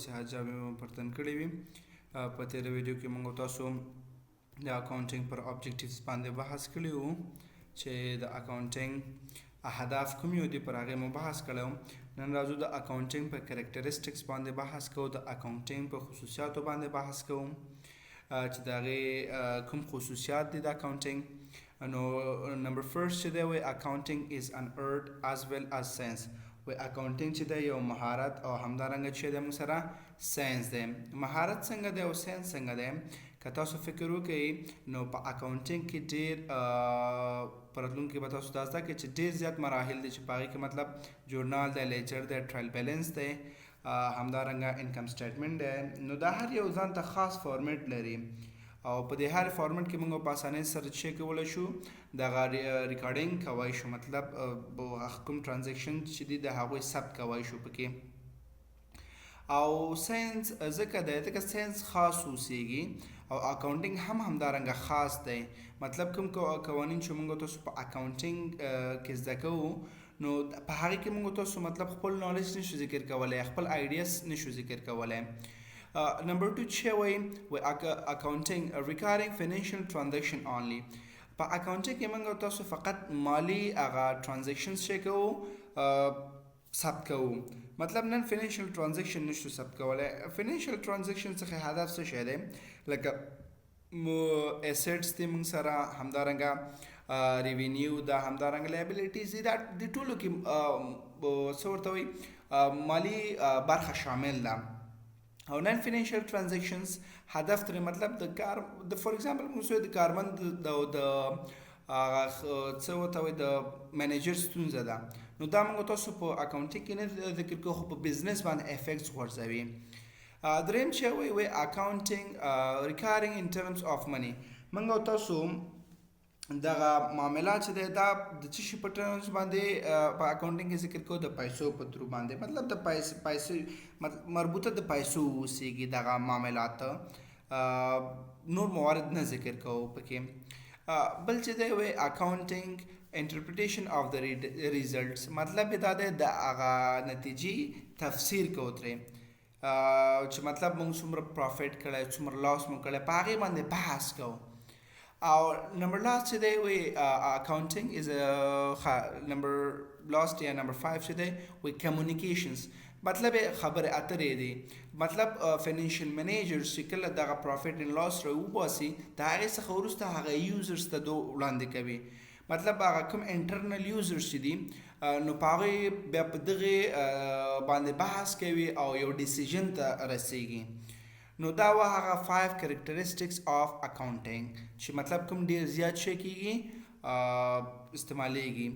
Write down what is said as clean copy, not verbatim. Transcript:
صحت جامې پرتن کړې وي. په تېره ویډیو کې موږ تاسو د اکاونټینګ پر آبجیکټیوز باندې بحث کړی وو چې د اکاونټینګ اهداف کوم یو دي، پر هغې مو بحث کړی وو. نن راځو د اکاونټینګ په کریکټریسټکس باندې بحث کوو، د اکاونټینګ په خصوصیاتو باندې بحث کوو چې د هغې کوم خصوصیات دي د اکاونټینګ. نو نمبر فرست چې دی وایي اکاونټینګ از ان ارت as well as science. وایي اکاونټینګ چې دی یو مهارت او همدارنګه چې دی موږ سره ساینس دی. مهارت څنګه دی او ساینس څنګه دی؟ که تاسو فکر وکړئ نو په اکاونټینګ کې ډېر په راتلونکي کې به تاسو دا زده کړئ چې ډېر زیات مراحل دي چې په هغې کې مطلب جورنال دی، لیجر دی، ټرایل بیلنس دی، همدارنګه انکم سټیټمنټ دی. نو دا هر یو ځان ته خاص فارمیټ لري او په دې هر فارمیټ کې موږ په اسانۍ سره څه کولی شو، دغه ریکارډینګ کولی شو، مطلب کوم ټرانزیکشن چې دي د هغوی ثبت کولی شو پکې. او ساینس ځکه دی ځکه ساینس خاص اوسیږي او اکاونټینګ هم همدارنګه خاص دی. مطلب کوم قوانین چې موږ تاسو په اکاونټینګ کې زده کوو نو په هغې کې موږ تاسو مطلب خپل نالج نشو ذکر کولی، خپل آیډیاز نشو ذکر کولی. نمبر 2 چې وایي اکاونټینګ ریکارډینګ فینانشل ټرانزیکشن اونلی. په اکاونټینګ کې موږ تاسو فقط مالی هغه ټرانزیکشنز چې کوو ثبت کوو. مطلب نن فینانشل ټرانزیکشن نشو ثبت کولی. فینانشل ټرانزیکشن څخه هدف څه شی دی؟ لکه ایسټس دي موږ سره، همدارنګه ریوینیو ده، همدارنګه لایبیلیټیز دي. دا د ټولو کې څه ورته وایي مالي برخه شامل ده. او نن فینانشل ټرانزیکشنز هدف ترې مطلب د کار د فور ایگزامپل موږ د کارمند د څه ورته وایي د منیجر ستونزه ده، نو دا موږ تاسو په اکاونټینګ کې نه ذکر کوو، خو په بزنس باندې افیکټس غورځوي. دریم چې وایي اکاونټینګ ریکارډینګ ان ټرمز اف منی. موږ تاسو دغه معاملات چې دی دا د څه شي په ټرمز باندې په اکاونټینګ کې ذکر کوو، د پیسو په ترو باندې. مطلب د پیسې مربوطه د پیسو اوسیږي دغه معاملات، نور موارد نه ذکر کوو پکې. بل چې دی وایي اکاونټینګ انټرپریټیشن اف د ریزلټس. مطلب دا دی د هغه نتیجې تفسیر کوو ترې، چې مطلب موږ څومره پرافیټ کړی، څومره لاس مو کړی، په هغې باندې بحث کوو. او نمبر لاست چې دی وایي اکاونټینګ از نمبر لاست یا نمبر 5 چې دی وایي کمیونیکیشنز. مطلب خبرې اترې دي. مطلب فینانشل منیجرز چې کله دغه پرافیټ ان لاس راوباسي د هغې څخه وروسته هغه یوزرز ته وړاندې کوي. مطلب هغه کوم انټرنل یوزرز چې دي نو په هغې بیا په دغې باندې بحث کوي او یو ډیسیژن ته رسیږي. نو دا وه هغه 5 کریکټریسټکس اف اکاونټینګ چې مطلب کوم ډېر زیات شی کېږي استعمالیږي.